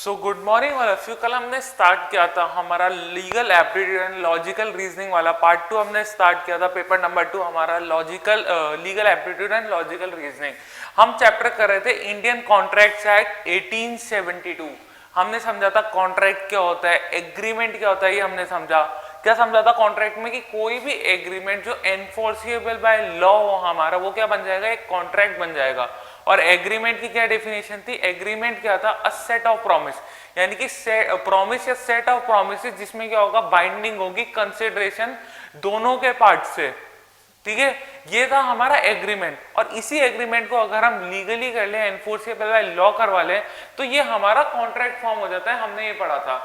So good morning all of you. कल हमने start किया था हमारा legal aptitude and logical reasoning वाला पार्ट 2 हमने स्टार्ट किया था। पेपर नंबर 2 हमारा logical legal aptitude and logical reasoning. हम चैप्टर कर रहे थे इंडियन कॉन्ट्रैक्ट्स एक्ट 1872। हमने समझा था कॉन्ट्रैक्ट क्या होता है, एग्रीमेंट क्या होता है, ये हमने समझा। क्या समझा था कॉन्ट्रैक्ट में कि कोई भी एग्रीमेंट जो एनफोर्सिबल बाय लॉ हो हमारा, वो क्या बन जाएगा, एक कॉन्ट्रैक्ट बन जाएगा। और एग्रीमेंट की क्या डेफिनेशन थी, एग्रीमेंट क्या था, अ सेट ऑफ प्रॉमिस, यानी कि प्रॉमिस या सेट ऑफ प्रॉमिस जिसमें क्या होगा, बाइंडिंग होगी कंसिडरेशन दोनों के पार्ट से। ठीक है, ये था हमारा एग्रीमेंट। और इसी एग्रीमेंट को अगर हम लीगली कर ले, एनफोर्सेबल बाय लॉ करवा ले, तो ये हमारा कॉन्ट्रैक्ट फॉर्म हो जाता है। हमने ये पढ़ा था,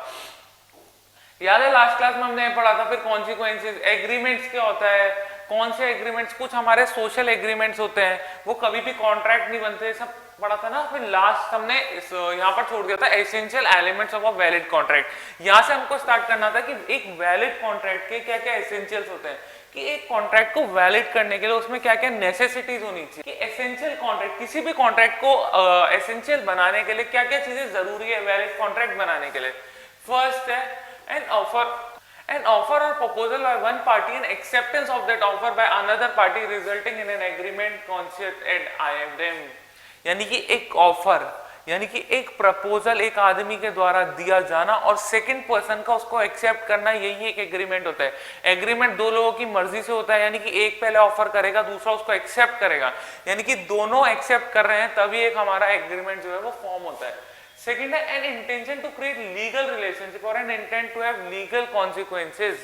याद है लास्ट क्लास में हमने ये पढ़ा था। फिर कॉन्सिक्वेंसेस, एग्रीमेंट्स क्या होता है, कौन से एग्रीमेंट्स, कुछ हमारे सोशल एग्रीमेंट्स होते हैं, वो कभी भी कॉन्ट्रैक्ट नहीं बनते, सब पढ़ा था ना। फिर लास्ट हमने यहाँ पर छोड़ दिया था essential elements of a valid contract. यहाँ से हमको स्टार्ट करना था कि एक वैलिड कॉन्ट्रैक्ट के क्या क्या एसेंशियल्स होते हैं, कि एक कॉन्ट्रैक्ट को वैलिड करने के लिए उसमें क्या क्या नेसेसिटीज होनी चाहिए, कि एसेंशियल कॉन्ट्रैक्ट, किसी भी कॉन्ट्रैक्ट को एसेंशियल बनाने के लिए क्या क्या चीजें जरूरी है वैलिड कॉन्ट्रैक्ट बनाने के लिए। फर्स्ट है an offer or proposal by one party and acceptance of that offer by another party resulting in an agreement consist ad idem। यानी कि एक ऑफर, यानी कि एक प्रपोजल एक आदमी के द्वारा दिया जाना और सेकंड पर्सन का उसको एक्सेप्ट करना, यही एक एग्रीमेंट होता है। एग्रीमेंट दो लोगों की मर्जी से होता है, यानी कि एक पहले ऑफर करेगा, दूसरा उसको एक्सेप्ट करेगा, यानी कि दोनों एक्सेप्ट कर रहे हैं, तभी एक हमारा एग्रीमेंट जो है वो फॉर्म होता है। Second है an intention to create legal relationship or an intent to have legal consequences।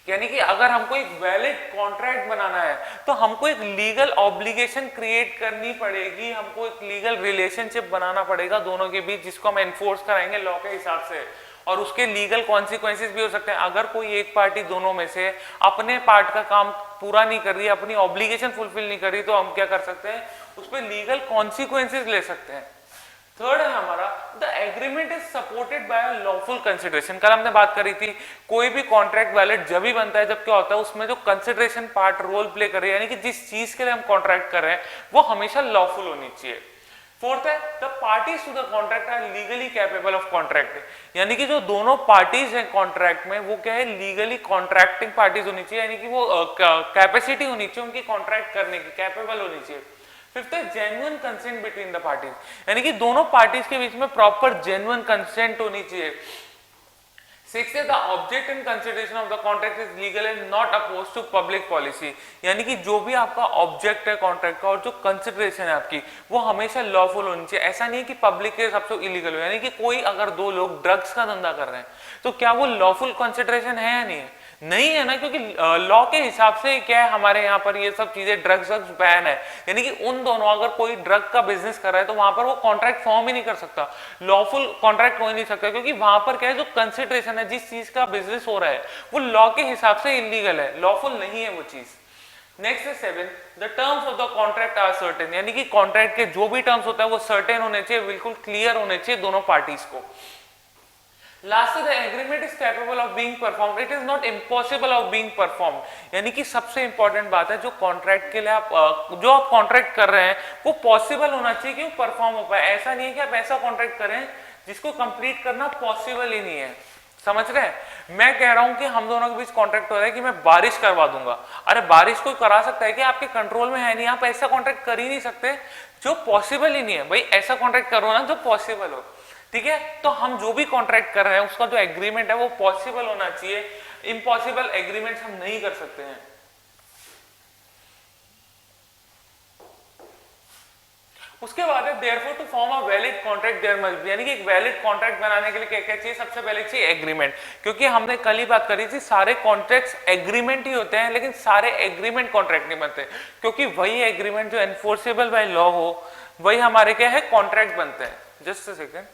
यानी कि अगर हमको एक वैलिड कॉन्ट्रैक्ट बनाना है तो हमको एक लीगल ऑब्लिगेशन क्रिएट करनी पड़ेगी, हमको एक लीगल रिलेशनशिप बनाना पड़ेगा दोनों के बीच, जिसको हम एनफोर्स कराएंगे लॉ के हिसाब से। और उसके लीगल कॉन्सिक्वेंसेस भी हो सकते हैं। अगर कोई एक पार्टी दोनों में से अपने पार्ट का काम पूरा नहीं कर रही, अपनी ऑब्लिगेशन फुलफिल नहीं कर रही, तो हम क्या कर सकते हैं, उस पर लीगल कॉन्सिक्वेंसेस ले सकते हैं। थर्ड है हमारा the agreement is supported by a lawful consideration. कल हमने बात करी थी, कोई भी कॉन्ट्रैक्ट वैलिड जब ही बनता है जब क्या होता है, उसमें जो कंसिडरेशन पार्ट रोल प्ले कर रही है, यानी कि जिस चीज के लिए हम कॉन्ट्रैक्ट कर रहे हैं वो हमेशा लॉफुल होनी चाहिए। फोर्थ है the parties to the contract are legally capable of contract, यानी कि जो दोनों पार्टीज हैं कॉन्ट्रैक्ट में वो क्या है, लीगली कॉन्ट्रैक्टिंग पार्टीज होनी चाहिए, यानी कि वो कैपेसिटी होनी चाहिए उनकी कॉन्ट्रैक्ट करने की, कैपेबल होनी चाहिए। फिफ्थ है genuine consent between the parties, यानी कि दोनों पार्टीज के बीच में प्रॉपर जेन्युइन कंसेंट होनी चाहिए। सिक्स्थ है the object and consideration of the contract is legal and not oppose to public policy, यानी कि जो भी आपका ऑब्जेक्ट है कॉन्ट्रैक्ट का और जो कंसिडरेशन है आपकी, वो हमेशा लॉफुल होनी चाहिए। ऐसा नहीं है कि पब्लिक के हिसाब से इलीगल हो, यानी कि कोई अगर दो लोग ड्रग्स का धंधा कर रहे हैं तो क्या वो लॉफुल कंसिडरेशन है या नहीं है, नहीं है ना, क्योंकि लॉ के हिसाब से क्या है, हमारे यहाँ पर ये सब चीजें ड्रग्स बैन है, यानी कि उन दोनों, अगर कोई ड्रग का बिजनेस कर रहा है तो वहां पर वो कॉन्ट्रैक्ट फॉर्म ही नहीं कर सकता, लॉफुल कॉन्ट्रैक्ट हो ही नहीं सकता, क्योंकि वहां पर क्या है, जो कंसिडरेशन है, जिस चीज का बिजनेस हो रहा है वो लॉ के हिसाब से इलीगल है, लॉफुल नहीं है वो चीज। नेक्स्ट है seven the terms of the contract are certain, यानी कि कॉन्ट्रैक्ट के जो भी टर्म्स होता है वो सर्टेन होने चाहिए, बिल्कुल क्लियर होने चाहिए दोनों पार्टीज को। Last the agreement is capable of being performed, it is not impossible of being performed, यानी कि सबसे इंपॉर्टेंट बात है, जो कॉन्ट्रैक्ट के लिए आप जो आप कॉन्ट्रैक्ट कर रहे हैं वो पॉसिबल होना चाहिए कि वो परफॉर्म हो पाए। ऐसा नहीं है कि आप ऐसा कॉन्ट्रैक्ट करें जिसको कंप्लीट करना पॉसिबल ही नहीं है, समझ रहे हैं। मैं कह रहा हूं कि हम दोनों के बीच कॉन्ट्रैक्ट हो रहा है कि मैं बारिश करवा दूंगा, अरे बारिश कोई करा सकता है कि आपके कंट्रोल में है नहीं, आप ऐसा कॉन्ट्रैक्ट कर ही नहीं सकते जो पॉसिबल ही नहीं है। भाई ऐसा कॉन्ट्रैक्ट करो ना जो पॉसिबल हो, ठीक है। तो हम जो भी कॉन्ट्रैक्ट कर रहे हैं उसका जो एग्रीमेंट है वो पॉसिबल होना चाहिए, इम्पॉसिबल एग्रीमेंट हम नहीं कर सकते हैं। उसके बाद है therefore to form a valid contract there must be, यानी कि एक वैलिड कॉन्ट्रैक्ट बनाने के लिए क्या क्या चाहिए, सबसे पहले चाहिए एग्रीमेंट, क्योंकि हमने कल ही बात करी थी सारे कॉन्ट्रैक्ट्स एग्रीमेंट ही होते हैं, लेकिन सारे एग्रीमेंट कॉन्ट्रैक्ट नहीं बनते, क्योंकि वही एग्रीमेंट जो एनफोर्सेबल बाय लॉ हो वही हमारे क्या है, कॉन्ट्रैक्ट बनते हैं। Just a second.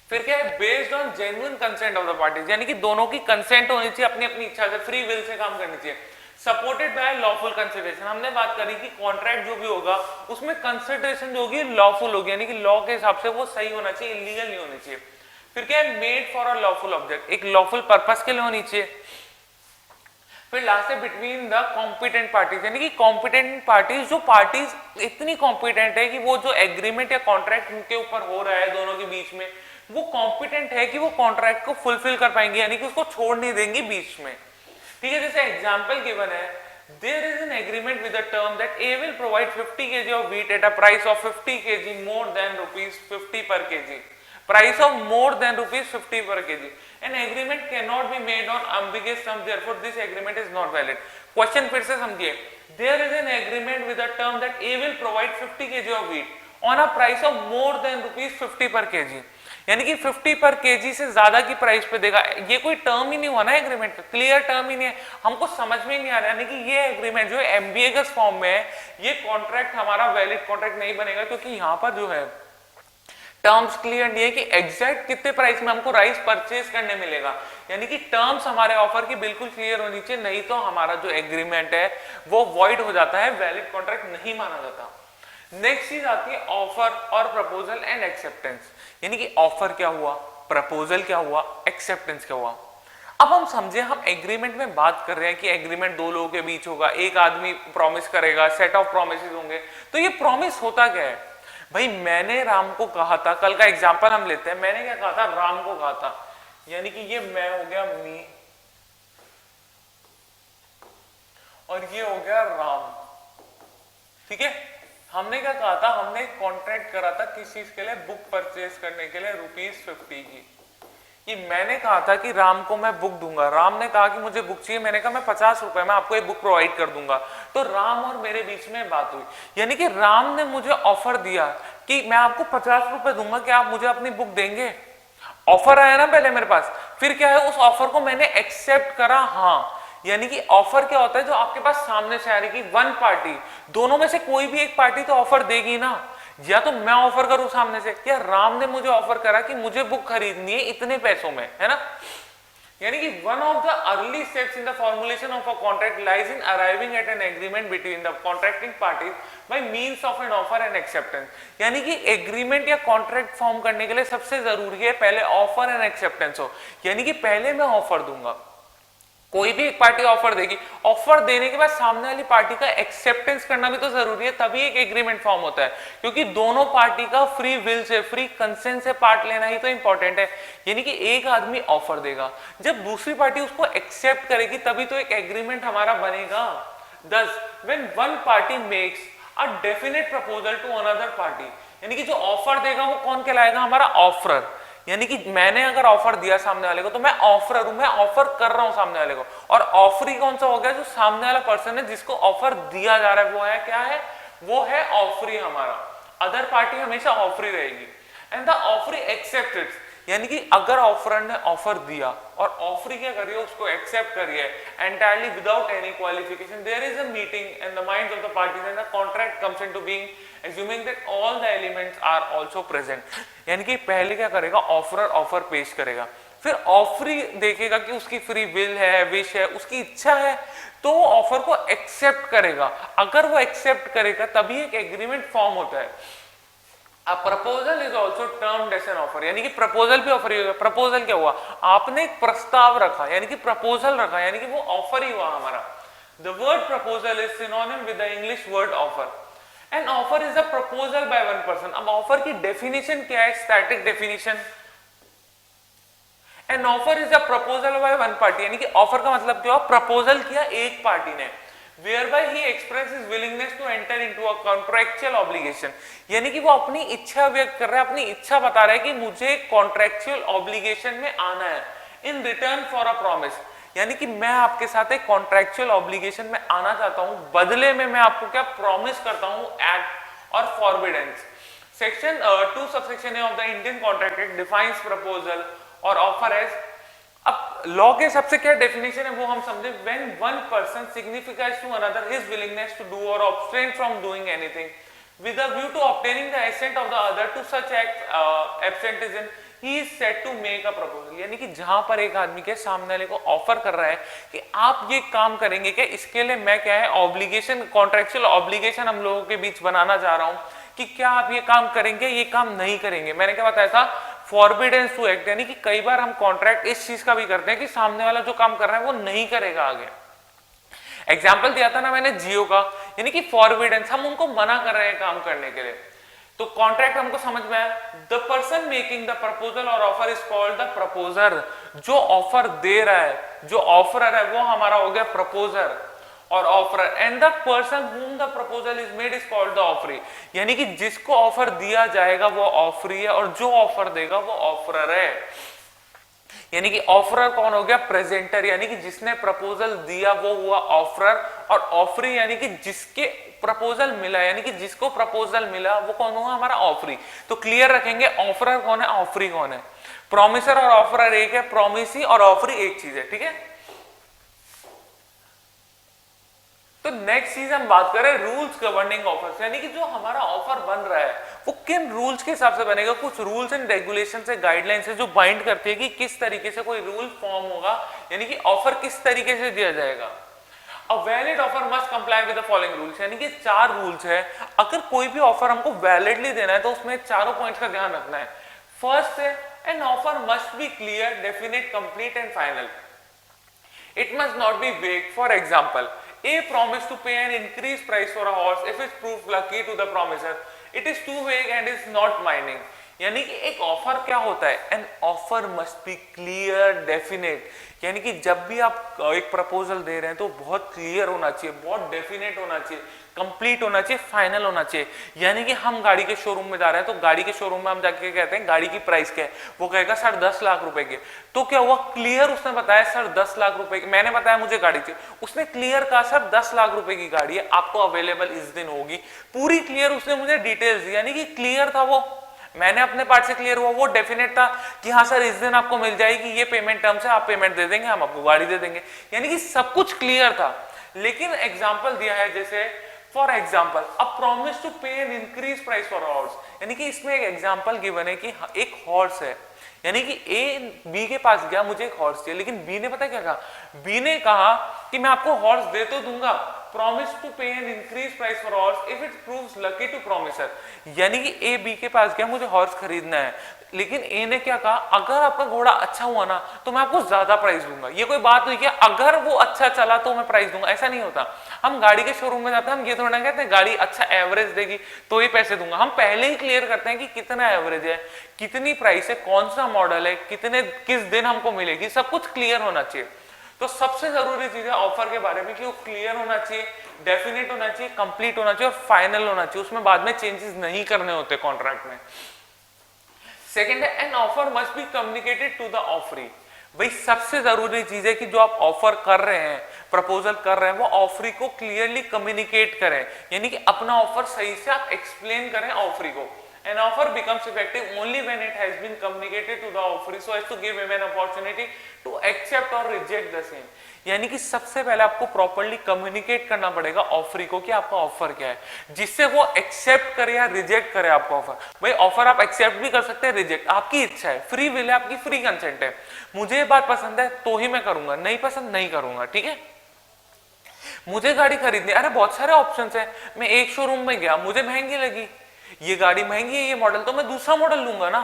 फिर क्या है, based on genuine consent of the parties, यानी कि दोनों की कंसेंट होनी चाहिए, अपनी अपनी इच्छा से फ्री विल से काम करनी चाहिए। सपोर्टेड बाय लॉफुल कंसिडरेशन, हमने बात करी कि कॉन्ट्रैक्ट जो भी होगा उसमें कंसिडरेशन जो होगी लॉफुल होगी, यानी कि लॉ के हिसाब से वो सही होना चाहिए, इलीगल नहीं होनी चाहिए। फिर क्या है, made for a lawful object, एक लॉफुल पर्पस के लिए होनी चाहिए। फिर लास्ट है बिटवीन द कॉम्पिटेंट पार्टीज, यानी कि कॉम्पिटेंट पार्टीज, जो पार्टीज इतनी कॉम्पिटेंट है कि वो जो एग्रीमेंट या कॉन्ट्रैक्ट उनके ऊपर हो रहा है दोनों के बीच में, वो कॉम्पिटेंट है कि वो कॉन्ट्रैक्ट को फुलफिल कर पाएंगे, यानी कि उसको छोड़ नहीं देंगे बीच में। ठीक है, जैसे एग्जांपल गिवन है, there is an agreement with the term that A will provide 50 kg of wheat at a price of 50 kg more than rupees 50 per kg, price of more than rupees 50 per kg. An agreement cannot be made on ambiguous terms, therefore this agreement is not valid. Question फिर से समझिए, there is an agreement with the term that A will provide 50 kg of wheat on a price of more than rupees 50 per kg, यानी कि 50 पर KG से ज्यादा की price पे देगा। ये कोई टर्म ही नहीं हुआ ना एग्रीमेंट का, क्लियर टर्म ही नहीं है, हमको समझ में ही नहीं आ रहा, यानी कि ये एग्रीमेंट जो है एम्बिगस फॉर्म में है, ये कॉन्ट्रैक्ट हमारा वैलिड कॉन्ट्रैक्ट नहीं बनेगा, क्योंकि यहाँ पर जो है टर्म्स क्लियर नहीं है कि एग्जैक्ट कितने प्राइस में हमको राइस परचेज करने मिलेगा, यानी कि टर्म्स हमारे ऑफर की बिल्कुल क्लियर होनी चाहिए, नहीं तो हमारा जो एग्रीमेंट है वो वॉइड हो जाता है, वैलिड कॉन्ट्रैक्ट नहीं माना जाता। नेक्स्ट चीज आती है ऑफर और प्रपोजल एंड एक्सेप्टेंस, यानी कि ऑफर क्या हुआ, प्रपोजल क्या हुआ, एक्सेप्टेंस क्या हुआ। अब हम समझे, हम एग्रीमेंट में बात कर रहे हैं कि एग्रीमेंट दो लोगों के बीच होगा, एक आदमी प्रॉमिस करेगा, सेट ऑफ प्रॉमिसेस होंगे, तो ये प्रॉमिस होता क्या है भाई, मैंने राम को कहा था, कल का एग्जांपल हम लेते हैं, मैंने क्या कहा था, राम को कहा था, यानी कि ये मैं हो गया मी और ये हो गया राम, ठीक है। हमने क्या कहा था, हमने कॉन्ट्रैक्ट करा था किस चीज के लिए, बुक परचेज करने के लिए ₹50 की, कि मैंने कहा था कि राम को मैं बुक दूंगा, राम ने कहा कि मुझे बुक चाहिए, मैंने कहा मैं ₹50 में आपको एक बुक प्रोवाइड कर दूंगा, तो राम और मेरे बीच में बात हुई, यानी कि राम ने मुझे ऑफर दिया कि मैं आपको ₹50 दूंगा, क्या आप मुझे अपनी बुक देंगे, ऑफर आया ना पहले मेरे पास, फिर क्या है, उस ऑफर को मैंने एक्सेप्ट करा, हाँ, यानी कि ऑफर क्या होता है, जो आपके पास सामने से आ रही कि वन पार्टी, दोनों में से कोई भी एक पार्टी तो ऑफर देगी ना, या तो मैं ऑफर करूं सामने से, या राम ने मुझे ऑफर करा कि मुझे बुक खरीदनी है इतने पैसों में, है ना, यानी कि one of the early steps in the formulation of a contract lies in arriving at an agreement between the contracting parties by means of an offer and acceptance, यानी कि एग्रीमेंट या कॉन्ट्रैक्ट फॉर्म करने के लिए सबसे जरूरी है पहले ऑफर एंड एक्सेप्टेंस हो, यानी कि पहले मैं ऑफर दूंगा, कोई भी एक पार्टी ऑफर देगी, ऑफर देने के बाद सामने वाली पार्टी का एक्सेप्टेंस करना भी तो जरूरी है, तभी एक एग्रीमेंट फॉर्म होता है, क्योंकि दोनों पार्टी का free will say, free consent से पार्ट लेना ही तो इंपॉर्टेंट है, यानी कि एक आदमी ऑफर देगा, जब दूसरी पार्टी उसको एक्सेप्ट करेगी तभी तो एक एग्रीमेंट हमारा बनेगा। दस when one party makes a definite proposal to another party, यानी कि जो ऑफर देगा वो कौन कहलाएगा, हमारा ऑफरर, यानी कि मैंने अगर ऑफर दिया सामने वाले को तो मैं ऑफरर हूं, मैं ऑफर कर रहा हूं सामने वाले को, और ऑफरी कौन सा हो गया, जो सामने वाला पर्सन है जिसको ऑफर दिया जा रहा है, वो है क्या है, वो है ऑफरी हमारा, अदर पार्टी हमेशा ऑफरी रहेगी। एंड द ऑफरी एक्सेप्टेड, यानी कि अगर ऑफरर ने ऑफर दिया और ऑफरी क्या करिए, उसको एक्सेप्ट करिए entirely without any qualification, there is a meeting in the minds of the parties and the contract comes into being assuming that all the elements are also present, यानी कि पहले क्या करेगा, ऑफरर ऑफर पेश करेगा, फिर offeree देखेगा कि उसकी फ्री विल है, विश है, उसकी इच्छा है, तो ऑफर को एक्सेप्ट करेगा, अगर वो एक्सेप्ट करेगा तभी एक एग्रीमेंट फॉर्म होता है। A proposal is also termed as an offer, यानी कि प्रपोजल भी ऑफर ही होगा। प्रपोजल क्या हुआ, आपने एक प्रस्ताव रखा, यानी कि प्रपोजल रखा, यानी कि वो ऑफर ही हुआ हमारा। The word proposal is synonym with the English word offer. An offer is a proposal by one person. अब ऑफर की डेफिनेशन क्या है, static definition. An offer is a proposal by one party, यानी कि offer का मतलब क्या हुआ, प्रपोजल किया एक पार्टी ने, whereby he expresses his willingness to enter into a contractual obligation, यानी कि वो अपनी इच्छा व्यक्त कर रहा है, अपनी इच्छा बता रहा है कि मुझे कॉन्ट्रेक्चुअल ऑब्लिगेशन में आना है, in return for a promise, यानी कि मैं आपके साथ एक कॉन्ट्रेक्चुअल ऑब्लिगेशन में आना चाहता हूं, बदले में मैं आपको क्या प्रॉमिस करता हूं, एक्ट और forbiddance. Section 2 subsection A of the Indian contract act defines proposal और ऑफर एज, अब लॉ के सबसे क्या डेफिनेशन है वो हम समझे, when one person signifies to another his willingness to do और abstain from doing anything with a view to obtaining the assent of the other to such act absenteeism, he is said to make a proposal, यानी कि जहां पर एक आदमी के सामने वाले को ऑफर कर रहा है कि आप ये काम करेंगे क्या, इसके लिए मैं क्या है ऑब्लिगेशन, कॉन्ट्रेक्चुअल ऑब्लिगेशन हम लोगों के बीच बनाना चाह रहा हूं कि क्या आप ये काम करेंगे, ये काम नहीं करेंगे। मैंने क्या बताया था, फॉरबिडेंस टू एक्ट, यानी कि कई बार हम कॉन्ट्रैक्ट इस चीज का भी करते हैं कि सामने वाला जो काम कर रहा है वो नहीं करेगा आगे, एग्जाम्पल दिया था ना मैंने जियो का, यानी कि फॉरबिडेंस, हम उनको मना कर रहे हैं काम करने के लिए। तो कॉन्ट्रैक्ट हमको समझ में आया, the person making the proposal और offer is called the proposer. जो ऑफर दे रहा है, जो ऑफरर है, वो हमारा हो गया प्रपोजर और offeror, and the person whom the proposal is made is called the offeree. यानी कि जिसको ऑफर दिया जाएगा वो ऑफरी है और जो ऑफर देगा वो ऑफरर है। यानी कि ऑफरर कौन हो गया? प्रेजेंटर, यानी कि जिसने प्रपोजल दिया वो हुआ ऑफरर, और ऑफरी यानी कि जिसके प्रपोजल मिला, यानी कि जिसको प्रपोजल मिला वो कौन हुआ? हमारा ऑफरी। तो क्लियर रखेंगे ऑफरर कौन है, ऑफरी कौन है। प्रॉमिसर और ऑफरर एक है, प्रॉमिसी और ऑफरी एक चीज है, ठीक है। तो नेक्स्ट चीज हम बात करें रूल्स गवर्निंग ऑफर्स, यानी कि जो हमारा ऑफर बन रहा है वो किन रूल्स के हिसाब से बनेगा। कुछ रूल्स एंड रेगुलेशन से, गाइडलाइंस से जो बाइंड करती है कि किस तरीके से कोई रूल फॉर्म होगा, यानी कि ऑफर किस तरीके से दिया जाएगा। A valid offer must comply with the following rules, यानी कि 4 रूल्स है। अगर कोई भी ऑफर हमको वैलिडली देना है तो उसमें चारों पॉइंट्स का ध्यान रखना है। फर्स्ट है, an offer must B clear, definite, complete and final. It must not be vague. For example, A promised to pay an increased price for a horse if it proved lucky to the promiser. It is too vague and is not binding. यानी कि एक offer क्या होता है? An offer must B clear, definite, यानी कि जब भी आप एक प्रपोजल दे रहे हैं तो बहुत क्लियर होना चाहिए, बहुत डेफिनेट होना चाहिए, कंप्लीट होना चाहिए, फाइनल होना चाहिए। यानी कि हम गाड़ी के शोरूम में जा रहे हैं तो गाड़ी के शोरूम में हम जाके कहते हैं गाड़ी की प्राइस क्या है, वो कहेगा सर 10 लाख रुपए की। तो क्या हुआ? क्लियर उसने बताया सर 10 लाख रुपए की, मैंने बताया मुझे गाड़ी चाहिए, उसने क्लियर कहा सर 10 लाख रुपए की गाड़ी है, आपको अवेलेबल इस दिन होगी, पूरी क्लियर उसने मुझे डिटेल्स दी, यानी कि क्लियर था वो, मैंने अपने पार्ट से क्लियर हुआ, वो डेफिनेट था कि हाँ सर इस दिन आपको मिल जाएगी, ये पेमेंट टर्म्स है, आप पेमेंट दे देंगे, हम आपको गाड़ी दे देंगे, यानी कि सब कुछ क्लियर था। लेकिन एग्जांपल दिया है, जैसे for example a promise to pay an increase price for horse, यानी कि इसमें एक एग्जांपल गिवन है कि एक हॉर्स है, यानी कि ए बी के पास गया, मुझे एक हॉर्स चाहिए, लेकिन बी ने पता क्या कहा? बी ने कहा कि मैं आपको हॉर्स दे तो दूंगा, promise to pay an increase price for horse if it proves lucky to promisor. यानी कि ए बी के पास गया, मुझे हॉर्स खरीदना है, लेकिन ए ने क्या कहा? अगर आपका घोड़ा अच्छा हुआ ना तो मैं आपको ज्यादा प्राइस दूंगा। ये कोई बात हुई क्या? अगर वो अच्छा चला तो मैं प्राइस दूंगा, ऐसा नहीं होता। हम गाड़ी के शोरूम में जाते हैं, हम ये थोड़ा कहते हैं गाड़ी अच्छा एवरेज देगी तो ही पैसे दूंगा, हम पहले ही क्लियर करते हैं कि कितना एवरेज है, कितनी प्राइस है, कौन सा मॉडल है, कितने किस दिन हमको मिलेगी, सब कुछ क्लियर होना चाहिए। तो सबसे जरूरी चीज है ऑफर के बारे में कि वो क्लियर होना चाहिए, डेफिनेट होना चाहिए, कंप्लीट होना चाहिए और फाइनल होना चाहिए, उसमें बाद में चेंजेस नहीं करने होते कॉन्ट्रैक्ट में। सेकेंड है, an offer must be communicated to the offeree. भाई सबसे जरूरी चीज है कि जो आप ऑफर कर रहे हैं, प्रपोजल कर रहे हैं, वो ऑफरी को क्लियरली कम्युनिकेट करें, यानी कि अपना ऑफर सही से आप एक्सप्लेन करें ऑफरी को। An offer becomes effective only when it has been communicated to the offeree so as to give him an opportunity to accept or reject the same. यानी कि सबसे पहले आपको प्रॉपर्ली कम्युनिकेट करना पड़ेगा ऑफरी को कि आपका ऑफर क्या है, जिससे वो एक्सेप्ट करे या रिजेक्ट करे आपका ऑफर। भाई ऑफर आप एक्सेप्ट भी कर सकते हैं, रिजेक्ट आपकी इच्छा है, फ्री विल है, आपकी फ्री कंसेंट है। मुझे ये बात पसंद है तो ही मैं करूंगा, नहीं पसंद नहीं करूंगा, ठीक है। मुझे गाड़ी खरीदनी, अरे बहुत सारे ऑप्शंस है, मैं एक शोरूम में गया, मुझे महंगी लगी, ये गाड़ी महंगी है, ये मॉडल, तो मैं दूसरा मॉडल लूंगा ना।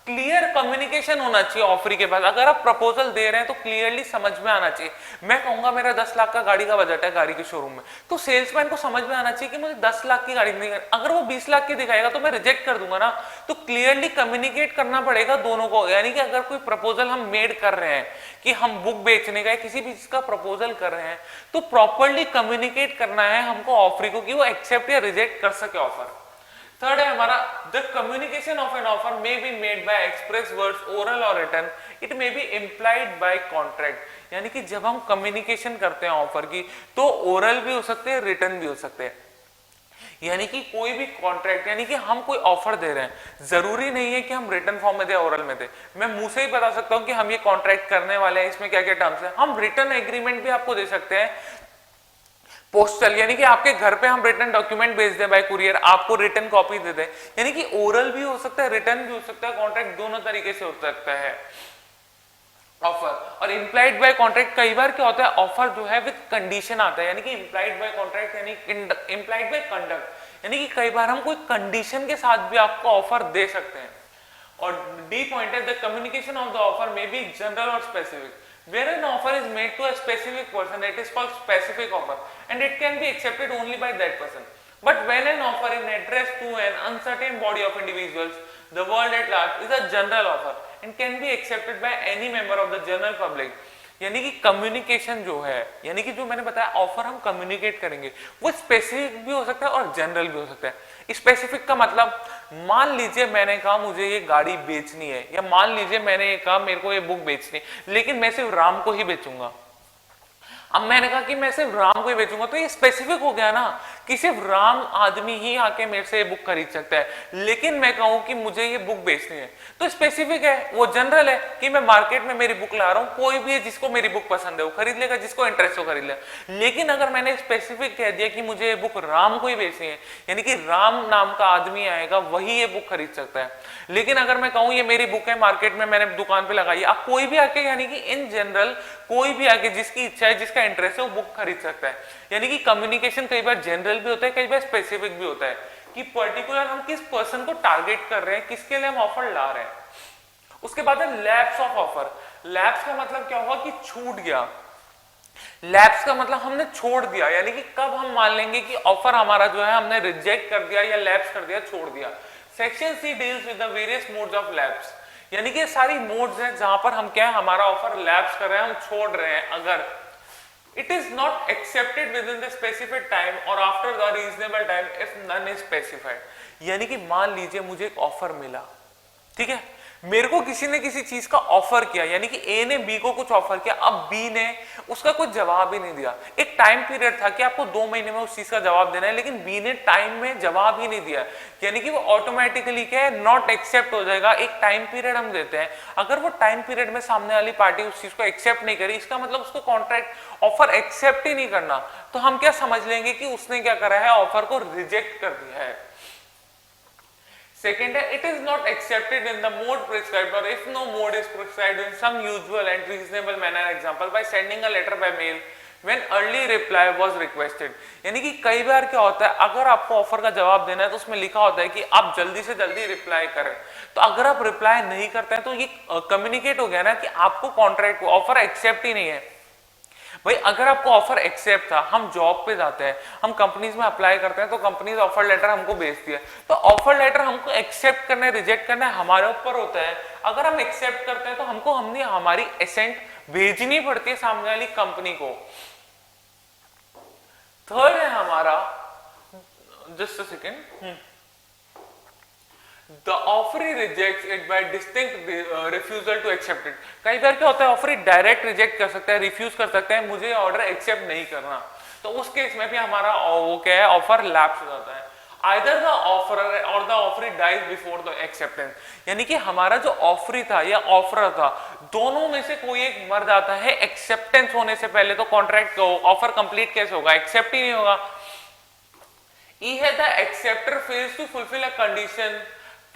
क्लियर कम्युनिकेशन होना चाहिए ऑफरी के पास। अगर आप प्रपोजल दे रहे हैं तो क्लियरली समझ में आना चाहिए। मैं कहूंगा मेरा 10 लाख का गाड़ी का बजट है गाड़ी के शोरूम में, तो सेल्समैन को समझ में आना चाहिए कि मुझे 10 लाख की गाड़ी नहीं करनी। अगर वो 20 लाख की दिखाएगा तो मैं रिजेक्ट कर दूंगा ना। तो क्लियरली कम्युनिकेट करना पड़ेगा दोनों को, यानी कि अगर कोई प्रपोजल हम मेड कर रहे हैं कि हम बुक बेचने का किसी भी चीज का प्रपोजल कर रहे हैं, तो प्रॉपर्ली कम्युनिकेट करना है हमको ऑफरी को कि वो एक्सेप्ट या रिजेक्ट कर सके ऑफर। थर्ड है हमारा, the communication of an offer may be made by express words, oral और written, it may be implied by contract. यानी कि जब हम कम्युनिकेशन करते हैं ऑफर की तो ओरल भी हो सकते हैं, रिटन भी हो सकते हैं। यानी कि कोई भी कॉन्ट्रैक्ट, यानी कि हम कोई ऑफर दे रहे हैं, जरूरी नहीं है कि हम रिटन फॉर्म में दे, ओरल में दे। मैं मुंह से ही बता सकता हूं कि हम ये कॉन्ट्रैक्ट करने वाले हैं, इसमें क्या क्या टर्म्स है। हम रिटन एग्रीमेंट भी आपको दे सकते हैं, पोस्टल, यानी कि आपके घर पे हम रिटन डॉक्यूमेंट भेज दें बाय कुरियर, आपको रिटन कॉपी दे दें। यानी कि ओरल भी हो सकता है, रिटन भी हो सकता है, कॉन्ट्रैक्ट दोनों तरीके से हो सकता है ऑफर। और इंप्लाइड बाय कॉन्ट्रैक्ट कई बार क्या होता है, ऑफर जो है विद कंडीशन आता है, यानी कि इंप्लाइड बाय कॉन्ट्रैक्ट यानी इंप्लाइड बाय कंडक्ट, यानी कि कई बार हम कोई कंडीशन के साथ भी आपको ऑफर दे सकते हैं। और डी पॉइंट है, the communication of the offer may B general और specific. where an offer is made to a specific person, that is called specific offer, and it can be accepted only by that person. But when an offer is addressed to an uncertain body of individuals, the world at large, is a general offer and can be accepted by any member of the general public. यानी कि communication जो है, यानी कि जो मैंने बताया offer हम कम्युनिकेट करेंगे, वो स्पेसिफिक भी हो सकता है और जनरल भी हो सकता है। स्पेसिफिक का मतलब, मान लीजिए मैंने कहा मुझे ये गाड़ी बेचनी है, या मान लीजिए मैंने ये कहा मेरे को ये बुक बेचनी है, लेकिन मैं सिर्फ राम को ही बेचूंगा। अब मैंने कहा कि मैं सिर्फ राम को ही बेचूंगा, तो ये स्पेसिफिक हो गया ना कि सिर्फ राम आदमी ही आके मेरे से ये बुक खरीद सकता है। लेकिन मैं कहूं कि मुझे ये बुक बेचनी है, तो स्पेसिफिक है, वो जनरल है कि मैं मार्केट में मेरी बुक ला रहा हूं, कोई भी है जिसको मेरी बुक पसंद है वो खरीद लेगा, जिसको इंटरेस्ट हो खरीद लेगा। लेकिन अगर मैंने स्पेसिफिक कह दिया कि मुझे ये बुक राम को ही बेचनी है, यानी कि राम नाम का आदमी आएगा वही ये बुक खरीद सकता है। लेकिन अगर मैं कहूं ये मेरी बुक है, मार्केट में मैंने दुकान पे लगाई, आप कोई भी आके, यानी कि इन जनरल कोई भी आके जिसकी इच्छा है, जिसका इंटरेस्ट है, वो बुक खरीद सकता है। यानी कि कम्युनिकेशन कई बार जनरल भी होता है, कई बार स्पेसिफिक भी होता है कि पर्टिकुलर हम किस पर्सन को टारगेट कर रहे हैं, किसके लिए हम ऑफर ला रहे हैं। उसके बाद है लैप्स ऑफ ऑफर। लैप्स का मतलब क्या हुआ कि छूट गया। लैप्स का मतलब हमने छोड़ दिया, यानी कि कब हम मान लेंगे कि ऑफर हमारा जो है हमने रिजेक्ट कर दिया या लैप्स कर दिया, छोड़ दिया। Section C deals with the various modes of lapse, यानी कि सारी मोड्स हैं जहां पर हम क्या है, हमारा ऑफर लैप्स कर रहे हैं, हम छोड़ रहे हैं। अगर it is not accepted within the specified time or after the reasonable time if none is specified, यानी कि मान लीजिए मुझे एक ऑफर मिला, ठीक है, मेरे को किसी ने किसी चीज का ऑफर किया, यानी कि ए ने बी को कुछ ऑफर किया, अब बी ने उसका कुछ जवाब ही नहीं दिया। एक टाइम पीरियड था कि आपको 2 महीने में उस चीज का जवाब देना है, लेकिन बी ने टाइम में जवाब ही नहीं दिया, यानी कि वो ऑटोमेटिकली क्या है, नॉट एक्सेप्ट हो जाएगा। एक टाइम पीरियड हम देते हैं, अगर वो टाइम पीरियड में सामने वाली पार्टी उस चीज को एक्सेप्ट नहीं करी, इसका मतलब उसको कॉन्ट्रैक्ट ऑफर एक्सेप्ट ही नहीं करना, तो हम क्या समझ लेंगे कि उसने क्या करा है, ऑफर को रिजेक्ट कर दिया है। Second, it is not accepted in the mode prescribed, or if no mode is prescribed in some usual and reasonable manner, example by sending a letter by mail when early reply was requested। यानी कि कई बार क्या होता है, अगर आपको offer का जवाब देना है तो उसमें लिखा होता है कि आप जल्दी से जल्दी रिप्लाई करें, तो अगर आप रिप्लाई नहीं करते हैं तो ये कम्युनिकेट हो गया ना कि आपको कॉन्ट्रैक्ट ऑफर एक्सेप्ट ही नहीं है। भाई अगर आपको ऑफर एक्सेप्ट था, हम जॉब पे जाते हैं, हम कंपनीज में अप्लाई करते हैं, तो कंपनीज ऑफर लेटर हमको भेजती है, तो ऑफर लेटर हमको एक्सेप्ट करना है, रिजेक्ट करना है, हमारे ऊपर होता है। अगर हम एक्सेप्ट करते हैं तो हमको हमारी एसेंट भेजनी पड़ती है सामने वाली कंपनी को। थर्ड है हमारा, just a second, The offeree rejects it by distinct refusal to accept it। कई बार क्या होता है, ऑफरी डायरेक्ट रिजेक्ट कर सकता है, रिफ्यूज कर सकता है, मुझे ऑर्डर एक्सेप्ट नहीं करना, तो उस केस में भी हमारा वो क्या है, ऑफर लैप्स हो जाता है। Either the offerer or the offeree dies before the acceptance, यानी कि हमारा जो ऑफरी था या ऑफर था, दोनों में से कोई एक मर जाता है एक्सेप्टेंस होने से पहले, तो कॉन्ट्रैक्ट ऑफर कंप्लीट कैसे होगा, एक्सेप्ट ही नहीं होगा। E है the acceptor fails to fulfill a condition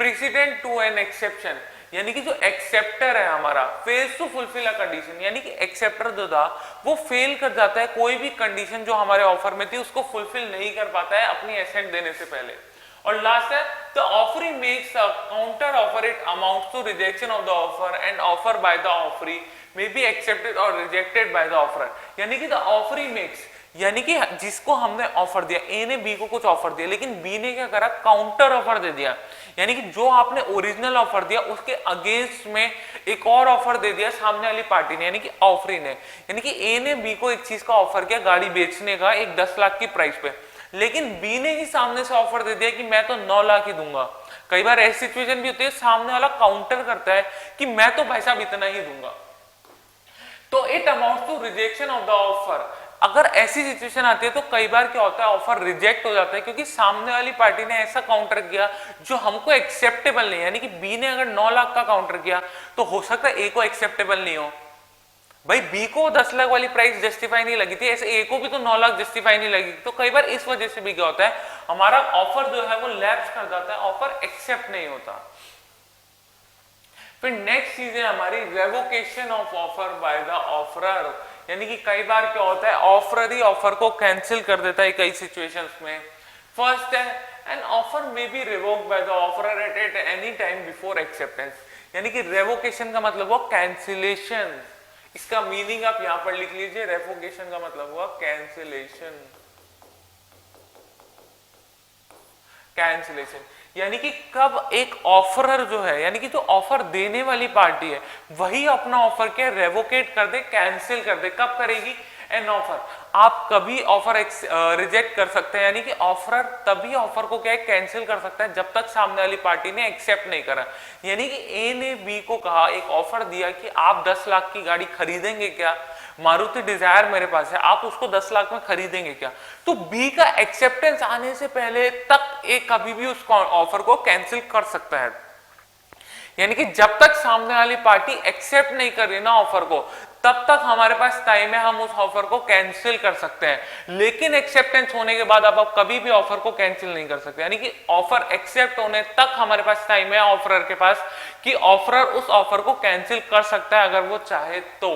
precedent to an exception, यानी कि जो एक्सेप्टर है हमारा fails to fulfil a condition, यानी कि एक्सेप्टर जो था वो फेल कर जाता है, कोई भी कंडीशन जो हमारे ऑफर में थी उसको फुलफिल नहीं कर पाता है अपनी एसेंट देने से पहले। और लास्ट है the offeree makes a counter offer, it amounts to rejection of the offer and offer by the offeree may be accepted और रिजेक्टेड बाय द ऑफरर। यानी कि द ऑफरी मेक्स, यानी कि जिसको हमने ऑफर दिया, ए ने बी को कुछ ऑफर दिया, लेकिन बी ने क्या करा, काउंटर ऑफर दे दिया, यानी कि जो आपने ओरिजिनल ऑफर दिया उसके अगेंस्ट में एक और ऑफर दे दिया सामने वाली पार्टी ने, यानी कि ऑफरी ने। यानी कि ए ने बी को एक चीज का ऑफर किया, गाड़ी बेचने का, एक 10 लाख की प्राइस पे, लेकिन बी ने ही सामने से ऑफर दे दिया कि मैं तो 9 लाख ही दूंगा। कई बार ऐसी सिचुएशन भी होती है, सामने वाला काउंटर करता है कि मैं तो भाई साहब इतना ही दूंगा, तो it amounts to rejection of the offer. अगर ऐसी सिचुएशन आती है तो कई बार क्या होता है, ऑफर रिजेक्ट हो जाता है क्योंकि सामने वाली पार्टी ने ऐसा काउंटर किया जो हमको एक्सेप्टेबल नहीं, यानी कि बी ने अगर 9 लाख का काउंटर किया तो हो सकता है ए को एक्सेप्टेबल नहीं हो। भाई बी को 10 लाख वाली प्राइस जस्टिफाई नहीं लगी थी, ऐसे ए को भी तो 9 लाख जस्टिफाई नहीं लगी, तो कई बार इस वजह से भी क्या होता है, हमारा ऑफर जो है वो लैप्स कर जाता है, ऑफर एक्सेप्ट नहीं होता। फिर नेक्स्ट चीज है हमारी revocation of offer by the offeror, यानी कि कई बार क्या होता है, ऑफरर ही ऑफर को कैंसिल कर देता है कई सिचुएशंस में। फर्स्ट है an offer may B revoked bye the offeror at any time before acceptance, यानी कि रेवोकेशन का मतलब वो कैंसिलेशन, इसका मीनिंग आप यहां पर लिख लीजिए, रेवोकेशन का मतलब हुआ कैंसिलेशन। कैंसिलेशन यानी कि कब एक ऑफरर जो है, यानी कि जो ऑफर देने वाली पार्टी है, वही अपना ऑफर क्या रेवोकेट कर दे, कैंसिल कर दे। कब करेगी? An offer. आप कभी ऑफर रिजेक्ट कर सकते हैं, यानी कि ऑफरर तभी ऑफर को क्या है कैंसिल कर सकता है जब तक सामने वाली पार्टी ने एक्सेप्ट नहीं करा। यानी कि ए ने बी को कहा, एक ऑफर दिया कि आप 10 लाख की गाड़ी खरीदेंगे क्या, मारुति डिजायर मेरे पास है, आप उसको 10 लाख में खरीदेंगे क्या? तो बी का एक्सेप्टेंस आने से पहले तक ए कभी भी उस ऑफर को कैंसिल कर सकता है। यानी कि जब तक सामने वाली पार्टी एक्सेप्ट नहीं कर रही ना ऑफर को, तब तक हमारे पास टाइम है, हम उस ऑफर को कैंसिल कर सकते हैं। लेकिन एक्सेप्टेंस होने के बाद अब आप कभी भी ऑफर को कैंसिल नहीं कर सकते। यानी कि ऑफर एक्सेप्ट होने तक हमारे पास टाइम है ऑफरर के पास कि ऑफरर उस ऑफर को कैंसिल कर सकता है अगर वो चाहे तो।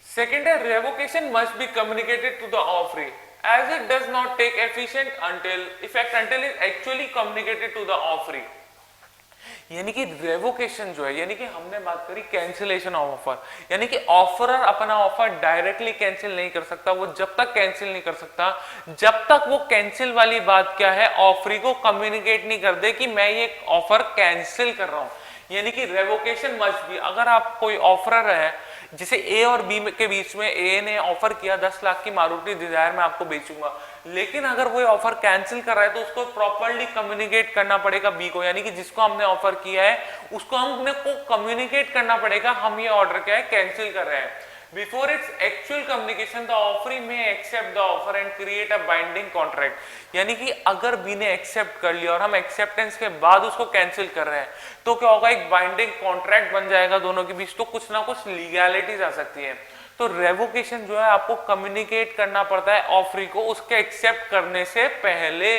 Second है revocation must be communicated to the offeree as it does not take effect until it actually communicated to the offeree। यानी कि रेवोकेशन जो है, यानी कि हमने बात करी कैंसिलेशन ऑफ ऑफर, यानी कि ऑफरर अपना ऑफर डायरेक्टली कैंसिल नहीं कर सकता। वो जब तक कैंसिल नहीं कर सकता जब तक वो कैंसिल वाली बात क्या है ऑफरी को कम्युनिकेट नहीं कर दे कि मैं ये ऑफर कैंसिल कर रहा हूं। यानी कि रेवोकेशन मस्ट बी। अगर आप कोई ऑफरर है, जिसे ए और बी के बीच में ए ने ऑफर किया 10 लाख की मारुति डिजायर मैं आपको बेचूंगा, लेकिन अगर वो ऑफर कैंसिल कर रहा है तो उसको प्रॉपर्ली कम्युनिकेट करना पड़ेगा बी को, यानी कि जिसको हमने ऑफर किया है उसको हमने को कम्युनिकेट करना पड़ेगा हम ये ऑर्डर क्या है कैंसिल कर रहे हैं। Before its actual communication, the offeree may accept the offer and create a binding contract। यानी कि अगर बी ने एक्सेप्ट कर लिया और हम एक्सेप्टेंस के बाद उसको कैंसिल कर रहे हैं तो क्या होगा, एक बाइंडिंग कॉन्ट्रैक्ट बन जाएगा दोनों के बीच, तो कुछ ना कुछ लीगैलिटीज आ सकती है। तो रेवोकेशन जो है आपको कम्युनिकेट करना पड़ता है ऑफरी को उसके एक्सेप्ट करने से पहले।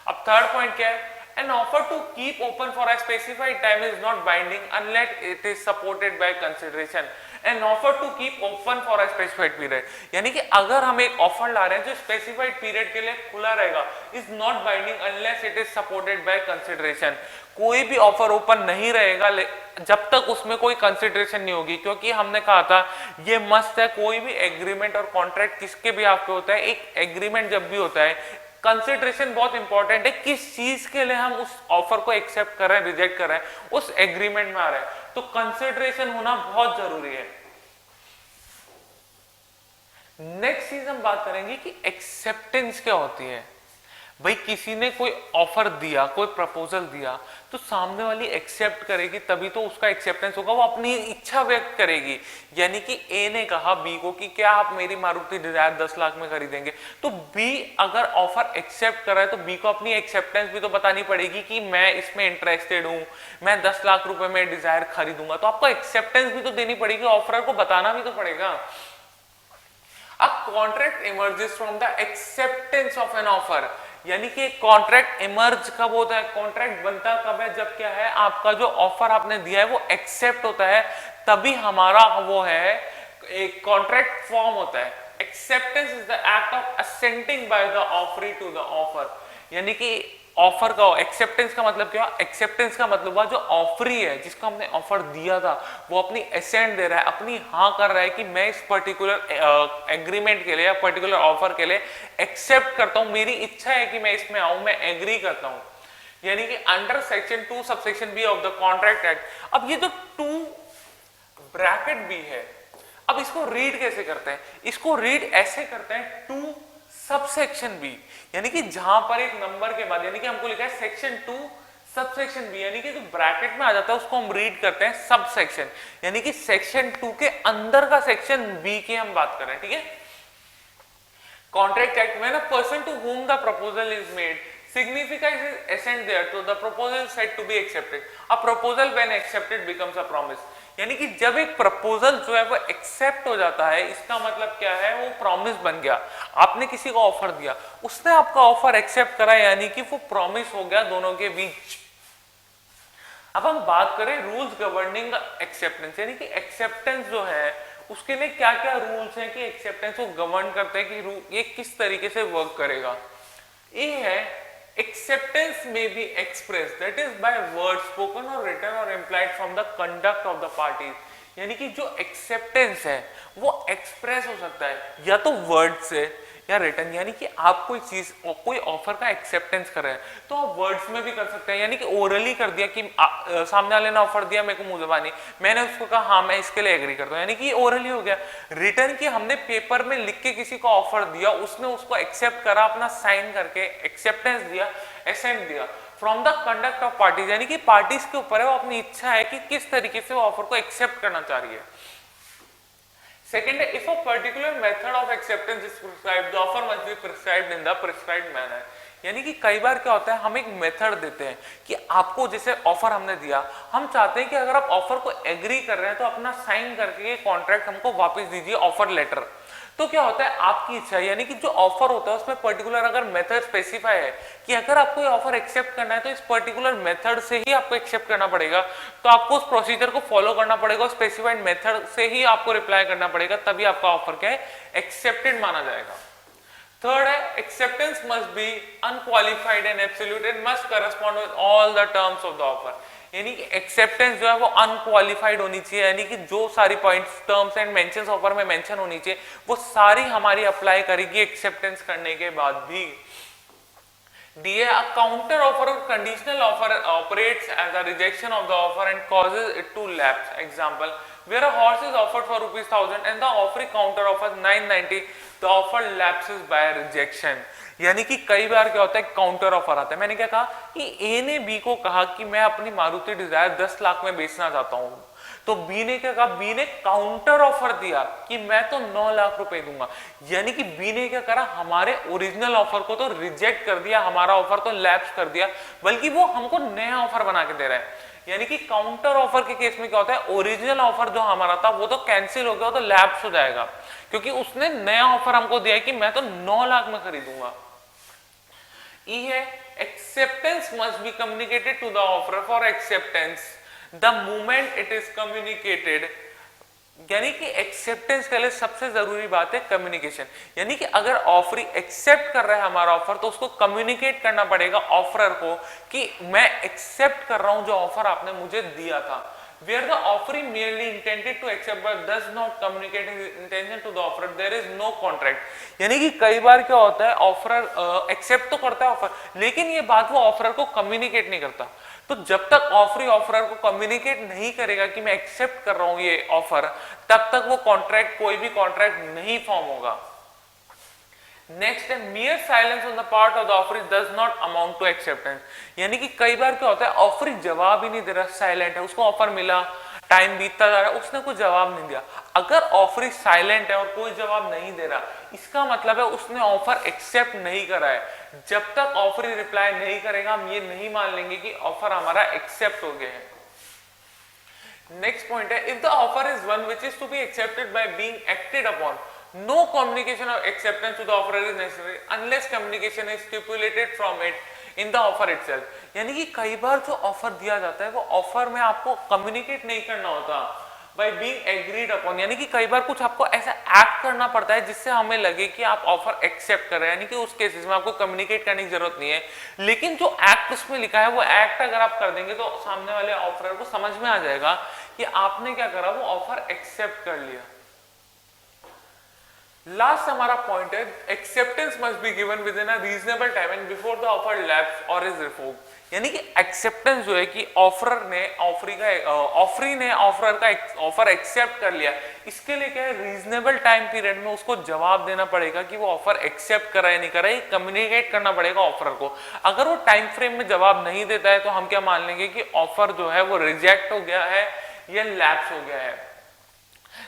अब थर्ड पॉइंट क्या है, an offer to keep open for a specified time is not binding unless it is supported by consideration। an offer to keep open for a specified period, यानी कि अगर हम एक ऑफर ला रहे हैं जो स्पेसिफाइड पीरियड के लिए खुला रहेगा, is not binding unless it is supported by consideration। कोई भी ऑफर ओपन नहीं रहेगा जब तक उसमें कोई कंसिडरेशन नहीं होगी, क्योंकि हमने कहा था ये मस्ट है, कोई भी एग्रीमेंट और कॉन्ट्रैक्ट किसके भी आपके होता है, एक एग्रीमेंट जब भी होता है कंसिडरेशन बहुत इंपॉर्टेंट है, किस चीज के लिए हम उस ऑफर को एक्सेप्ट कर रहे हैं रिजेक्ट कर रहे हैं उस एग्रीमेंट में आ रहे हैं, तो कंसिडरेशन होना बहुत जरूरी है। नेक्स्ट चीज हम बात करेंगे कि एक्सेप्टेंस क्या होती है। भाई किसी ने कोई ऑफर दिया, कोई प्रपोजल दिया, तो सामने वाली एक्सेप्ट करेगी तभी तो उसका एक्सेप्टेंस होगा, वो अपनी इच्छा व्यक्त करेगी। यानी कि ए ने कहा बी को कि क्या आप मेरी मारुति डिजायर 10 लाख में खरीदेंगे, तो बी अगर ऑफर एक्सेप्ट कर रहा है तो बी को अपनी एक्सेप्टेंस भी तो बतानी पड़ेगी कि मैं इसमें इंटरेस्टेड हूं, मैं 10 लाख रुपए में डिजायर खरीदूंगा, तो आपको एक्सेप्टेंस भी तो देनी पड़ेगी, ऑफर को बताना भी तो पड़ेगा। अब contract emerges from the acceptance of an offer, यानी कि कॉन्ट्रैक्ट इमर्ज कब होता है, कॉन्ट्रैक्ट बनता कब है, जब क्या है आपका जो ऑफर आपने दिया है वो एक्सेप्ट होता है, तभी हमारा वो है एक कॉन्ट्रैक्ट फॉर्म होता है। Acceptance is the act of assenting by the offeree to the offer. यानी कि ऑफर का एक्सेप्टेंस का मतलब क्या, एक्सेप्टेंस का मतलब हुआ जो ऑफरी है जिसको हमने ऑफर दिया था वो अपनी एसेंट दे रहा है, अपनी हाँ कर रहा है कि मैं इस पर्टिकुलर एग्रीमेंट के लिए या पर्टिकुलर ऑफर के लिए एक्सेप्ट करता हूं, मेरी इच्छा है कि मैं इसमें आऊं, मैं एग्री करता हूं। यानी कि under section 2 subsection B of the contract act. अब ये जो 2 ब्रैकेट बी है, अब इसको रीड कैसे करते हैं, इसको रीड ऐसे करते हैं 2 सबसेक्शन बी, यानी कि जहां पर एक नंबर के बाद, यानी कि हमको लिखा है सेक्शन 2 सबसेक्शन बी, यानी कि जो ब्रैकेट में आ जाता है उसको हम रीड करते हैं सब सेक्शन, यानी कि सेक्शन 2 के अंदर का सेक्शन बी की हम बात कर रहे हैं। ठीक है, कॉन्ट्रैक्ट एक्ट में ना person to whom the proposal is made signifies his assent there to the proposal said to be accepted। A proposal when accepted becomes a promise। यानी कि जब एक प्रपोजल जो है वो एक्सेप्ट हो जाता है, इसका मतलब क्या है, वो प्रॉमिस बन गया। आपने किसी को ऑफर दिया, उसने आपका ऑफर एक्सेप्ट करा, यानी कि वो प्रॉमिस हो गया दोनों के बीच। अब हम बात करें रूल्स गवर्निंग एक्सेप्टेंस, यानी कि एक्सेप्टेंस जो है उसके लिए क्या क्या रूल्स हैं कि एक्सेप्टेंस को गवर्न करते हैं कि ये किस तरीके से वर्क करेगा। ये है acceptance may be expressed, that is by word spoken or written or implied from the conduct of the parties। यानी कि जो एक्सेप्टेंस है वो एक्सप्रेस हो सकता है या तो वर्ड से या रिटर्न, यानी कि आप कोई चीज कोई ऑफर का एक्सेप्टेंस कर रहे हैं तो आप वर्ड्स में भी कर सकते हैं, यानी कि ओरली कर दिया कि सामने वाले ने ऑफर दिया मेरे को मुंह ज़बानी, मैंने उसको कहा हाँ मैं इसके लिए एग्री करता हूँ, यानी कि ओरली हो गया। रिटर्न की हमने पेपर में लिख के किसी को ऑफर दिया, उसने उसको एक्सेप्ट करा, अपना साइन करके एक्सेप्टेंस दिया, एसेंट दिया। From the conduct of parties, यानी कि पार्टीज के ऊपर है, वो अपनी इच्छा है कि किस तरीके से वो ऑफर को एक्सेप्ट करना चाह रही है। Second, if a particular method of acceptance is prescribed, the offer must be prescribed in the prescribed manner. यानी कि कई बार क्या होता है, हम एक मेथड देते हैं कि आपको जैसे ऑफर हमने दिया, हम चाहते हैं कि अगर आप ऑफर को एग्री कर रहे हैं तो अपना साइन करके कॉन्ट्रैक्ट हमको वापस दीजिए, ऑफर लेटर। तो क्या होता है, आपकी इच्छा है, यानी कि जो ऑफर होता है उसमें पर्टिकुलर अगर मेथड स्पेसिफाई है कि अगर आपको ये ऑफर एक्सेप्ट करना है तो इस पर्टिकुलर मेथड से ही आपको एक्सेप्ट करना पड़ेगा, तो आपको उस प्रोसीजर को फॉलो करना पड़ेगा, स्पेसिफाइड मेथड से ही आपको रिप्लाई करना पड़ेगा, तभी आपका ऑफर क्या है, एक्सेप्टेड माना जाएगा। थर्ड है, acceptance must B unqualified and absolute and must correspond with all the terms of the offer. यानी कि एक्सेप्टेंस जो है वो अनक्वालिफाइड होनी चाहिए, यानी कि जो सारी points terms and mentions offer में मेंशन होनी चाहिए वो सारी हमारी अप्लाई करेगी एक्सेप्टेंस करने के बाद भी। डी ए काउंटर ऑफर और conditional offer operates as a rejection of the offer and causes it to lapse. Example, where a horse is offered for ₹1000 and the offering counter offers 990, the offer lapses by rejection। यानी कि कई बार क्या होता है, counter offer आता है। मैंने क्या कहा कि ए ने बी को कहा कि मैं अपनी मारुति डिजायर 10 लाख में बेचना चाहता हूं, तो बी ने क्या कहा, बी ने काउंटर ऑफर दिया कि मैं तो 9 लाख रुपए दूंगा। यानी कि बी ने क्या करा, हमारे ओरिजिनल ऑफर को तो रिजेक्ट कर दिया, हमारा ऑफर तो लैप्स कर दिया, बल्कि वो हमको नया ऑफर बना के दे रहा है। यानी कि काउंटर ऑफर के केस में क्या होता है, ओरिजिनल ऑफर जो हमारा था वो तो कैंसिल हो गया, वो तो लैप्स हो जाएगा, क्योंकि उसने नया ऑफर हमको दिया है कि मैं तो 9 लाख में खरीदूंगा। ई है, acceptance must be communicated to the offer for acceptance the moment it is communicated. यानी कि एक्सेप्टेंस के लिए सबसे जरूरी बात है कम्युनिकेशन, यानी कि अगर ऑफरी एक्सेप्ट कर रहा है हमारा ऑफर तो उसको कम्युनिकेट करना पड़ेगा ऑफरर को कि मैं एक्सेप्ट कर रहा हूं जो ऑफर आपने मुझे दिया था। Where the offering merely intended to accept but does not communicate his intention to the offerer, there is no contract। यानी कि कई बार क्या होता है, ऑफरर एक्सेप्ट तो करता है ऑफर, लेकिन ये बात वो ऑफरर को कम्युनिकेट नहीं करता। तो जब तक ऑफरी ऑफरर को कम्युनिकेट नहीं करेगा कि मैं एक्सेप्ट कर रहा हूं ये ऑफर, तब तक वो कॉन्ट्रैक्ट, कोई भी कॉन्ट्रैक्ट नहीं फॉर्म होगा। नेक्स्ट है, mere silence on the part of the offeree does not amount to acceptance। यानी कि कई बार क्या होता है, ऑफरी जवाब ही नहीं दे रहा, साइलेंट है, उसको ऑफर मिला, टाइम बीतता जा रहा है, उसने कोई जवाब नहीं दिया। अगर ऑफरी साइलेंट है और कोई जवाब नहीं दे रहा, इसका मतलब है उसने ऑफर एक्सेप्ट नहीं करा है। जब तक ऑफरी रिप्लाई नहीं करेगा हम ये नहीं मान लेंगे कि ऑफर हमारा एक्सेप्ट हो गया है। नेक्स्ट पॉइंट है, if the offer is one which is to be accepted by being acted upon, no communication of acceptance to the offerer is necessary unless communication is stipulated from it in the offer itself। यानी कि कई बार जो offer दिया जाता है वो offer में आपको कम्युनिकेट नहीं करना होता by being agreed upon, यानी कि कई बार कुछ आपको ऐसा एक्ट करना पड़ता है जिससे हमें लगे कि आप ऑफर एक्सेप्ट कर रहे हैं, यानी कि उस केसेस में आपको कम्युनिकेट करने की जरूरत नहीं है। लेकिन जो एक्ट उसमें लिखा है वो एक्ट अगर आप कर देंगे तो सामने वाले ऑफरर को समझ में आ जाएगा कि आपने क्या करा, वो ऑफर एक्सेप्ट कर लिया। लास्ट हमारा पॉइंट है, acceptance must be given with in a reasonable time and before the offer lapse और इज रिवोक्ड। यानी कि एक्सेप्टेंस जो है कि ऑफरर ने ऑफरी ने ऑफरर का ऑफर एक्सेप्ट कर लिया, इसके लिए क्या है, रीजनेबल टाइम पीरियड में उसको जवाब देना पड़ेगा कि वो ऑफर एक्सेप्ट करा है नहीं करा है, कम्युनिकेट करना पड़ेगा ऑफरर को। अगर वो टाइम फ्रेम में जवाब नहीं देता है तो हम क्या मान लेंगे कि ऑफर जो है वो रिजेक्ट हो गया है या लैप्स हो गया है।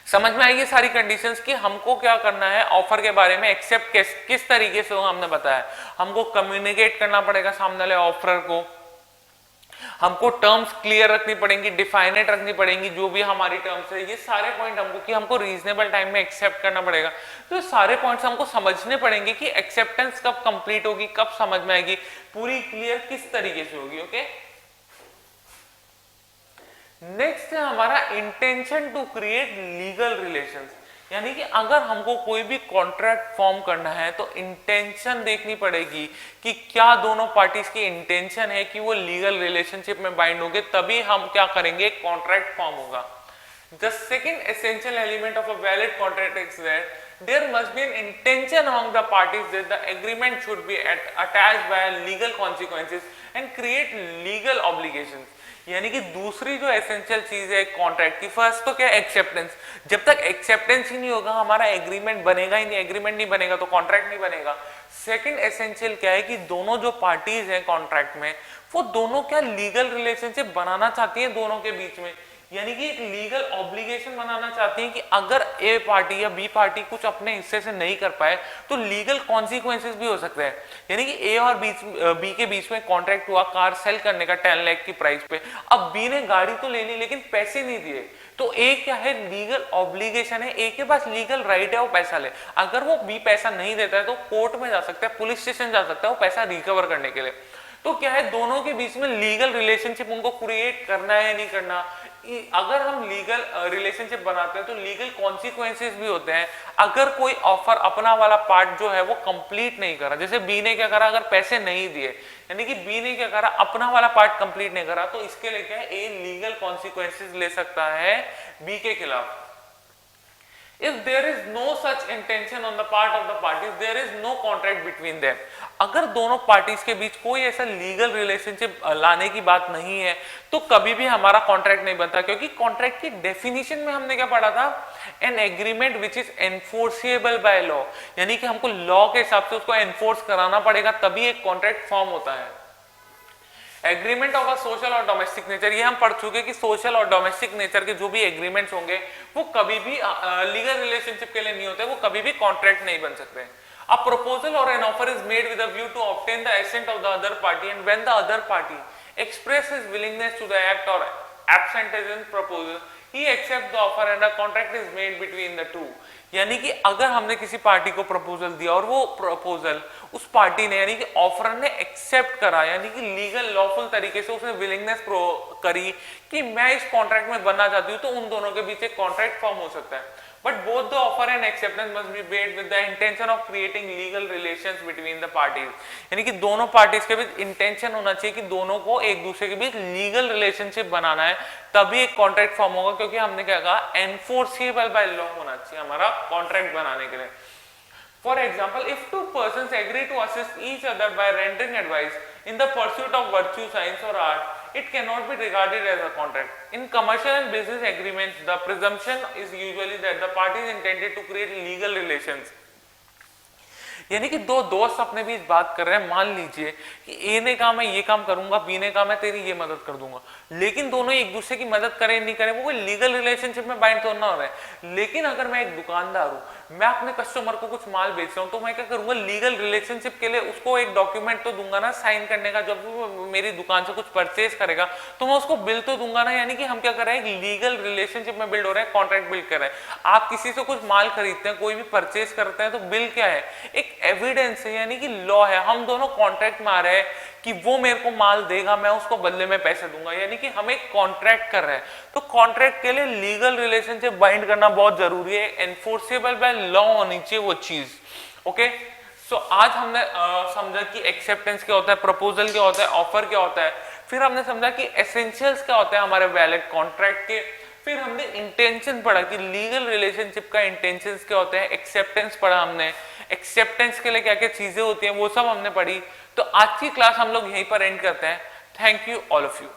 समझ में आई ये सारी कंडीशंस कि हमको क्या करना है, ऑफर के बारे में एक्सेप्ट किस तरीके से हमने बताया। हमको कम्युनिकेट करना पड़ेगा सामने वाले ऑफरर को, हमको टर्म्स क्लियर रखनी पड़ेंगी, डिफाइनेट रखनी पड़ेंगी, जो भी हमारी टर्म्स है, ये सारे पॉइंट हमको कि हमको रीजनेबल टाइम में एक्सेप्ट करना पड़ेगा। तो ये सारे पॉइंट्स हमको समझने पड़ेंगे कि एक्सेप्टेंस कब कंप्लीट होगी, कब समझ में आएगी, पूरी क्लियर किस तरीके से होगी। ओके, नेक्स्ट है हमारा intention to create legal relations. यानी कि अगर हमको कोई भी कॉन्ट्रैक्ट फॉर्म करना है तो इंटेंशन देखनी पड़ेगी कि क्या दोनों पार्टीज की इंटेंशन है कि वो लीगल रिलेशनशिप में बाइंड होंगे, तभी हम क्या करेंगे, कॉन्ट्रैक्ट फॉर्म होगा। The second essential element of a valid contract is that there must be an intention among the parties that the agreement should be attached by legal consequences and create legal obligations. यानी कि दूसरी जो essential चीज है contract की, first तो क्या है एक्सेप्टेंस. जब तक एक्सेप्टेंस ही नहीं होगा हमारा एग्रीमेंट बनेगा ही नहीं, एग्रीमेंट नहीं बनेगा तो कॉन्ट्रैक्ट नहीं बनेगा. सेकंड एसेंशियल क्या है कि दोनों जो पार्टीज हैं कॉन्ट्रैक्ट में वो दोनों क्या लीगल रिलेशनशिप बनाना चाहती हैं दोनों के बीच में, यानी कि एक लीगल ऑब्लिगेशन बनाना चाहती हैं कि अगर ए पार्टी या बी पार्टी कुछ अपने हिस्से से नहीं कर पाए तो लीगल कॉन्सिक्वेंसेस भी हो सकते हैं. यानी कि ए और बी के बीच में कॉन्ट्रैक्ट हुआ कार सेल करने का 10 लाख की प्राइस पे. अब बी ने गाड़ी तो ले ली लेकिन पैसे नहीं दिए, तो ए क्या है लीगल ऑब्लिगेशन है, ए के पास लीगल राइट है वो पैसा ले. अगर वो बी पैसा नहीं देता है तो कोर्ट में जा सकता है, पुलिस स्टेशन जा सकता है वो पैसा रिकवर करने के लिए. तो क्या है दोनों के बीच में लीगल रिलेशनशिप उनको क्रिएट करना है या नहीं करना. अगर हम लीगल रिलेशनशिप बनाते हैं तो लीगल कॉन्सिक्वेंसेस भी होते हैं. अगर कोई ऑफर अपना वाला पार्ट जो है वो कंप्लीट नहीं करा, जैसे बी ने क्या करा, अगर पैसे नहीं दिए यानी कि बी ने क्या करा अपना वाला पार्ट कंप्लीट नहीं करा, तो इसके लिए क्या है ए लीगल कॉन्सिक्वेंसेस ले सकता है बी के खिलाफ. If there is no such intention on the part of the parties, there is no contract between them. अगर दोनों पार्टीज के बीच कोई ऐसा लीगल रिलेशनशिप लाने की बात नहीं है तो कभी भी हमारा कॉन्ट्रैक्ट नहीं बनता, क्योंकि कॉन्ट्रैक्ट की डेफिनेशन में हमने क्या पढ़ा था, an agreement which is enforceable by law, यानी कि हमको लॉ के हिसाब से उसको एनफोर्स कराना पड़ेगा तभी एक कॉन्ट्रैक्ट फॉर्म होता है. एग्रीमेंट ऑफ अ सोशल और डोमेस्टिक नेचर, ये हम पढ़ चुके कि सोशल और डोमेस्टिक नेचर के जो भी एग्रीमेंट्स होंगे वो कभी भी लीगल रिलेशनशिप के लिए नहीं होते, वो कभी भी कॉन्ट्रैक्ट नहीं बन सकते. A proposal or an offer is made with a view to obtain the assent of the other party, and when the other party expresses willingness to the act or absent in proposal, he accepts the offer and a contract is made between the two. यानी कि अगर हमने किसी party को proposal दिया और वो proposal उस पार्टी ने यानी कि ऑफर ने एक्सेप्ट करा, यानी कि लीगल लॉफुल तरीके से उसने विलिंगनेस करी कि मैं इस कॉन्ट्रैक्ट में बनना चाहती हूँ, तो उन दोनों के बीच एक कॉन्ट्रैक्ट फॉर्म हो सकता है. But both the offer and acceptance must be made with the intention of creating legal relations between the parties. यानी कि दोनों पार्टीज के बीच इंटेंशन होना चाहिए कि दोनों को एक दूसरे के बीच लीगल रिलेशनशिप बनाना है, तभी एक कॉन्ट्रैक्ट फॉर्म होगा. क्योंकि हमने क्या कहा एनफोर्सेबल बाय लॉ होना चाहिए हमारा कॉन्ट्रैक्ट बनाने के लिए. For example, if two persons agree to assist each other by rendering advice in the pursuit of virtue, science or art, it cannot be regarded as a contract. In commercial and business agreements, the presumption is usually that the parties intended to create legal relations. यानी कि दो दोस्त अपने बीच बात कर रहे हैं, मान लीजिए कि ए ने कहा मैं ये काम करूंगा, बी ने कहा मैं तेरी ये मदद कर दूंगा, लेकिन दोनों एक दूसरे की मदद करें नहीं करें वो कोई लीगल रिलेशनशिप में बाइंड तो ना हो रहा है. लेकिन अगर मैं एक दुकानदार हूं, मैं अपने कस्टमर को कुछ माल बेच रहा हूं, तो मैं क्या करूंगा लीगल रिलेशनशिप के लिए उसको एक डॉक्यूमेंट तो दूंगा ना साइन करने का. जब वो मेरी दुकान से कुछ परचेज करेगा तो मैं उसको बिल तो दूंगा ना. यानी कि हम क्या कर रहे हैं लीगल रिलेशनशिप में बिल्ड हो रहे हैं, कॉन्ट्रैक्ट बिल्ड कर रहे हैं. आप किसी से कुछ माल खरीदते हैं, कोई भी परचेज करते हैं, तो बिल क्या है एक एविडेंस है, यानी कि लॉ है. हम दोनों कॉन्ट्रैक्ट में आ रहे हैं कि वो मेरे को माल देगा, मैं उसको बदले में पैसे दूंगा, यानी कि हम एक कॉन्ट्रैक्ट कर रहे हैं. तो कॉन्ट्रैक्ट के लिए लीगल रिलेशनशिप बाइंड करना बहुत जरूरी है, एनफोर्सेबल बाय लॉ होनी चाहिए वो चीज. ओके, सो आज हमने समझा कि एक्सेप्टेंस क्या होता है, प्रपोजल क्या होता है, ऑफर क्या होता है. फिर हमने समझा कि एसेंशियल्स क्या होता है हमारे वैलिड कॉन्ट्रैक्ट के. फिर हमने इंटेंशन पढ़ा कि लीगल रिलेशनशिप का इंटेंशंस क्या होते हैं. एक्सेप्टेंस पढ़ा हमने, एक्सेप्टेंस के लिए क्या क्या चीजें होती हैं वो सब हमने पढ़ी. तो आज की क्लास हम लोग यहीं पर एंड करते हैं. Thank you all of you.